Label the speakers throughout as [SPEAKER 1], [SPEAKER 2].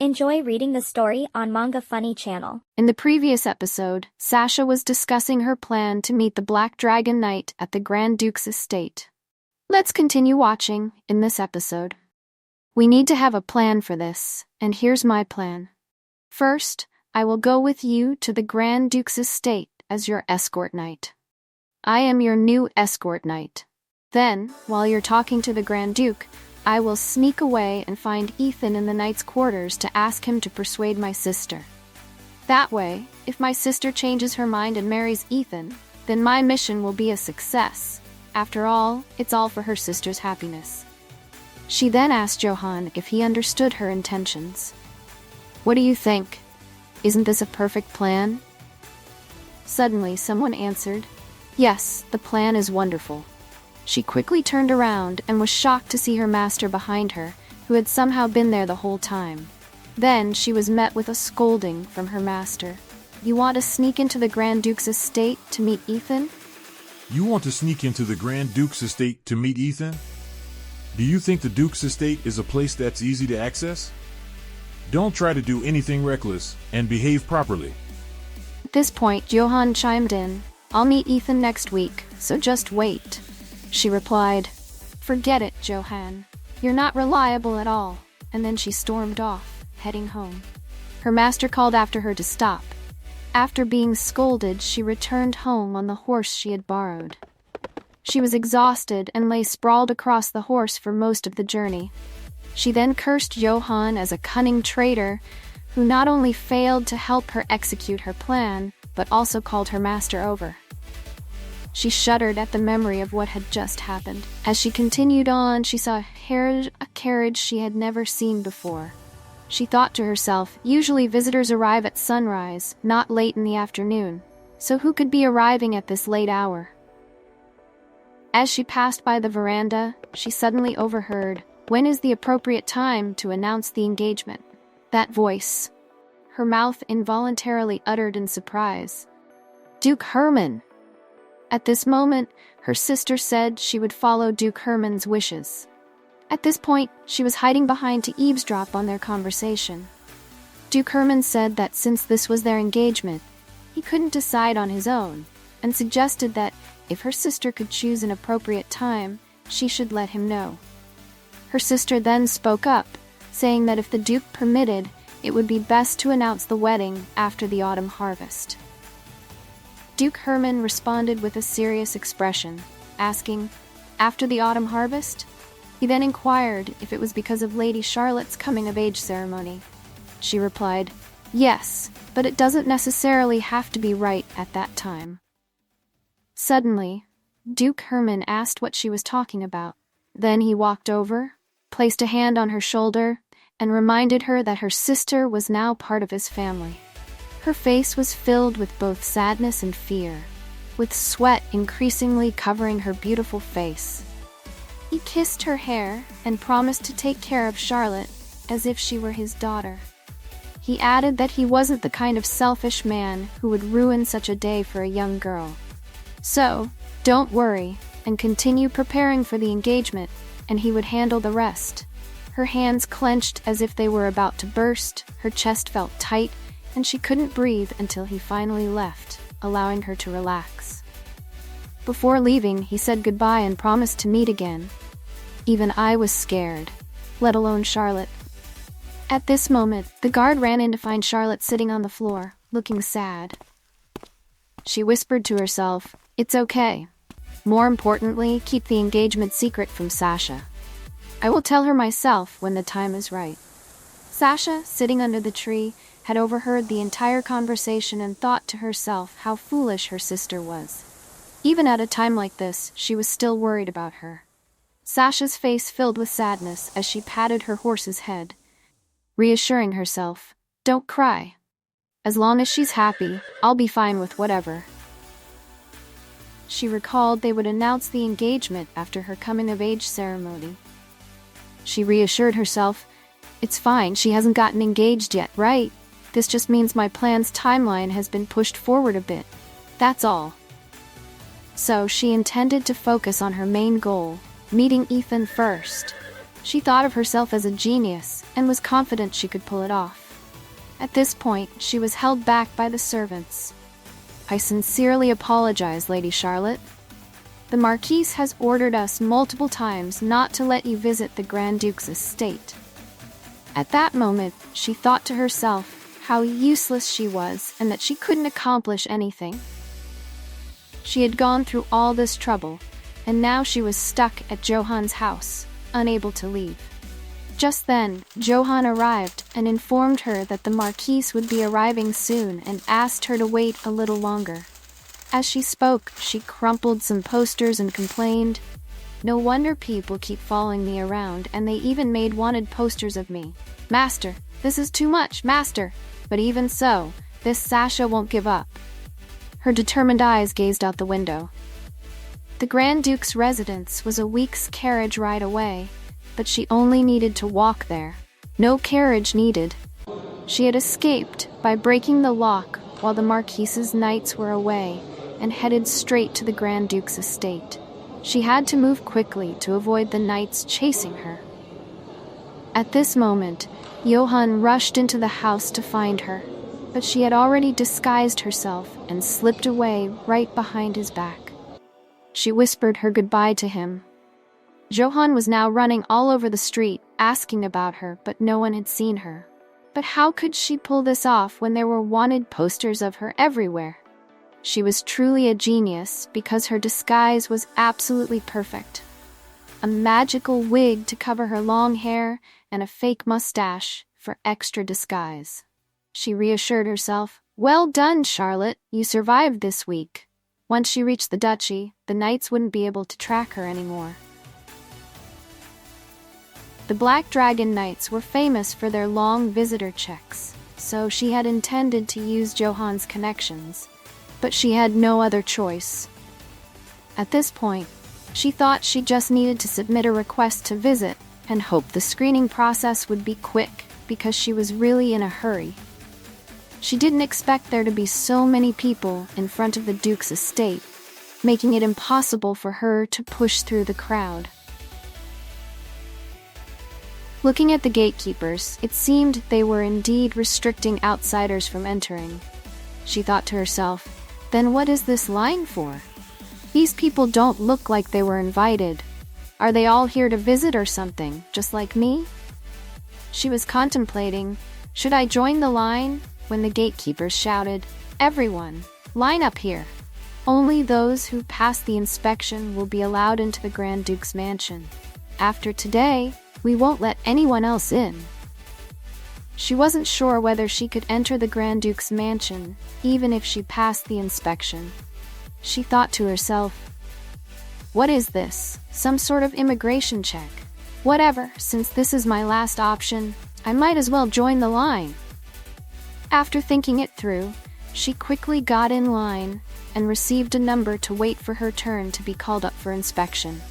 [SPEAKER 1] Enjoy reading the story on Manga Funny channel.
[SPEAKER 2] In the previous episode, Sasha was discussing her plan to meet the Black Dragon Knight at the Grand Duke's estate. Let's continue watching in this episode. We need to have a plan for this, and here's my plan. First, I will go with you to the Grand Duke's estate as your escort knight. I am your new escort knight. Then, while you're talking to the Grand Duke, I will sneak away and find Ethan in the knight's quarters to ask him to persuade my sister. That way, if my sister changes her mind and marries Ethan, then my mission will be a success. After all, it's all for her sister's happiness. She then asked Johan if he understood her intentions. What do you think? Isn't this a perfect plan? Suddenly, someone answered, Yes, the plan is wonderful. She quickly turned around and was shocked to see her master behind her, who had somehow been there the whole time. Then she was met with a scolding from her master. You want to sneak into the Grand Duke's estate to meet Ethan?
[SPEAKER 3] You want to sneak into the Grand Duke's estate to meet Ethan? Do you think the Duke's estate is a place that's easy to access? Don't try to do anything reckless, and behave properly.
[SPEAKER 2] At this point, Johan chimed in. I'll meet Ethan next week, so just wait. She replied, Forget it, Johan. You're not reliable at all. And then she stormed off, heading home. Her master called after her to stop. After being scolded, she returned home on the horse she had borrowed. She was exhausted and lay sprawled across the horse for most of the journey. She then cursed Johan as a cunning traitor who not only failed to help her execute her plan, but also called her master over. She shuddered at the memory of what had just happened. As she continued on, she saw a carriage she had never seen before. She thought to herself, usually visitors arrive at sunrise, not late in the afternoon. So who could be arriving at this late hour? As she passed by the veranda, she suddenly overheard, When is the appropriate time to announce the engagement? That voice. Her mouth involuntarily uttered in surprise. Duke Herman! At this moment, her sister said she would follow Duke Herman's wishes. At this point, she was hiding behind to eavesdrop on their conversation. Duke Herman said that since this was their engagement, he couldn't decide on his own, and suggested that if her sister could choose an appropriate time, she should let him know. Her sister then spoke up, saying that if the Duke permitted, it would be best to announce the wedding after the autumn harvest. Duke Herman responded with a serious expression, asking, After the autumn harvest? He then inquired if it was because of Lady Charlotte's coming-of-age ceremony. She replied, Yes, but it doesn't necessarily have to be right at that time. Suddenly, Duke Herman asked what she was talking about. Then he walked over, placed a hand on her shoulder, and reminded her that her sister was now part of his family. Her face was filled with both sadness and fear, with sweat increasingly covering her beautiful face. He kissed her hair and promised to take care of Charlotte as if she were his daughter. He added that he wasn't the kind of selfish man who would ruin such a day for a young girl. So, don't worry, and continue preparing for the engagement, and he would handle the rest. Her hands clenched as if they were about to burst, her chest felt tight, and she couldn't breathe until he finally left, allowing her to relax. Before leaving, he said goodbye and promised to meet again. Even I was scared, let alone Charlotte. At this moment, the guard ran in to find Charlotte sitting on the floor, looking sad. She whispered to herself, It's okay. More importantly, keep the engagement secret from Sasha. I will tell her myself when the time is right. Sasha, sitting under the tree, had overheard the entire conversation and thought to herself how foolish her sister was. Even at a time like this, she was still worried about her. Sasha's face filled with sadness as she patted her horse's head, reassuring herself, Don't cry. As long as she's happy, I'll be fine with whatever. She recalled they would announce the engagement after her coming-of-age ceremony. She reassured herself, It's fine, she hasn't gotten engaged yet, right? This just means my plan's timeline has been pushed forward a bit. That's all. So she intended to focus on her main goal, meeting Ethan first. She thought of herself as a genius, and was confident she could pull it off. At this point, she was held back by the servants. "I sincerely apologize, Lady Charlotte. The Marquise has ordered us multiple times not to let you visit the Grand Duke's estate." At that moment, she thought to herself how useless she was and that she couldn't accomplish anything. She had gone through all this trouble, and now she was stuck at Johan's house, unable to leave. Just then, Johan arrived and informed her that the Marquise would be arriving soon and asked her to wait a little longer. As she spoke, she crumpled some posters and complained, "No wonder people keep following me around, and they even made wanted posters of me. Master, this is too much, master! But even so, this Sasha won't give up." Her determined eyes gazed out the window. The Grand Duke's residence was a week's carriage ride away, but she only needed to walk there. No carriage needed. She had escaped by breaking the lock while the Marquise's knights were away and headed straight to the Grand Duke's estate. She had to move quickly to avoid the knights chasing her. At this moment, Johan rushed into the house to find her, but she had already disguised herself and slipped away right behind his back. She whispered her goodbye to him. Johan was now running all over the street, asking about her, but no one had seen her. But how could she pull this off when there were wanted posters of her everywhere? She was truly a genius because her disguise was absolutely perfect. A magical wig to cover her long hair and a fake mustache for extra disguise. She reassured herself, "Well done, Charlotte, you survived this week." Once she reached the duchy, the knights wouldn't be able to track her anymore. The Black Dragon Knights were famous for their long visitor checks, so she had intended to use Johan's connections, but she had no other choice. At this point, she thought she just needed to submit a request to visit and hope the screening process would be quick because she was really in a hurry. She didn't expect there to be so many people in front of the Duke's estate, making it impossible for her to push through the crowd. Looking at the gatekeepers, it seemed they were indeed restricting outsiders from entering. She thought to herself, then what is this line for? These people don't look like they were invited. Are they all here to visit or something, just like me? She was contemplating, should I join the line, when the gatekeepers shouted, "Everyone, line up here. Only those who pass the inspection will be allowed into the Grand Duke's mansion. After today, we won't let anyone else in." She wasn't sure whether she could enter the Grand Duke's mansion, even if she passed the inspection. She thought to herself, what is this? Some sort of immigration check? Whatever, since this is my last option, I might as well join the line. After thinking it through, she quickly got in line and received a number to wait for her turn to be called up for inspection.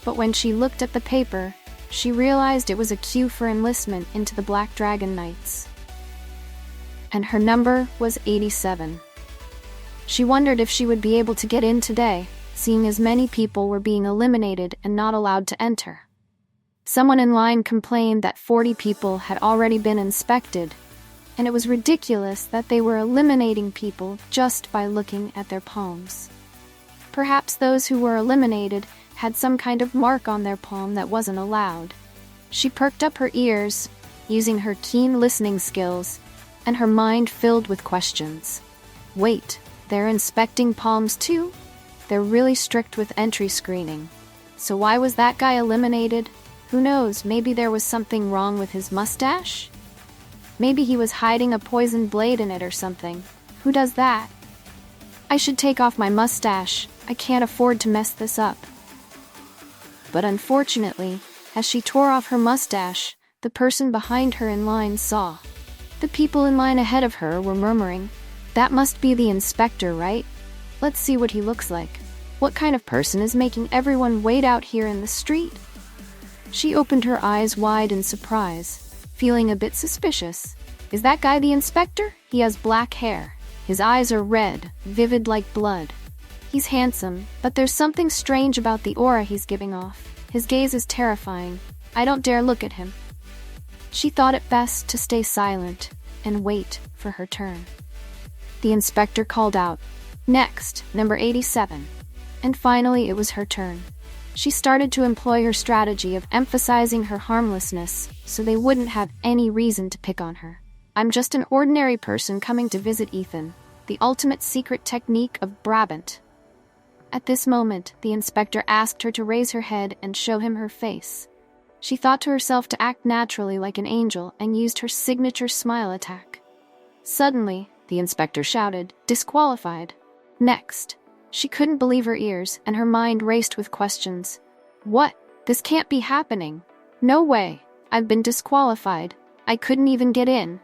[SPEAKER 2] But when she looked at the paper, she realized it was a queue for enlistment into the Black Dragon Knights. And her number was 87. She wondered if she would be able to get in today, seeing as many people were being eliminated and not allowed to enter. Someone in line complained that 40 people had already been inspected, and it was ridiculous that they were eliminating people just by looking at their palms. Perhaps those who were eliminated had some kind of mark on their palm that wasn't allowed. She perked up her ears, using her keen listening skills, and her mind filled with questions. Wait, they're inspecting palms too? They're really strict with entry screening. So why was that guy eliminated? Who knows, maybe there was something wrong with his mustache? Maybe he was hiding a poison blade in it or something. Who does that? I should take off my mustache. I can't afford to mess this up. But unfortunately, as she tore off her mustache, the person behind her in line saw. The people in line ahead of her were murmuring, "That must be the inspector, right? Let's see what he looks like. What kind of person is making everyone wait out here in the street?" She opened her eyes wide in surprise, feeling a bit suspicious. Is that guy the inspector? He has black hair. His eyes are red, vivid like blood. He's handsome, but there's something strange about the aura he's giving off. His gaze is terrifying. I don't dare look at him. She thought it best to stay silent and wait for her turn. The inspector called out, "Next, number 87." And finally it was her turn. She started to employ her strategy of emphasizing her harmlessness so they wouldn't have any reason to pick on her. "I'm just an ordinary person coming to visit Ethan, the ultimate secret technique of Brabant." At this moment, the inspector asked her to raise her head and show him her face. She thought to herself to act naturally like an angel and used her signature smile attack. Suddenly, the inspector shouted, "Disqualified." Next. She couldn't believe her ears, and her mind raced with questions. What? This can't be happening. No way. I've been disqualified. I couldn't even get in.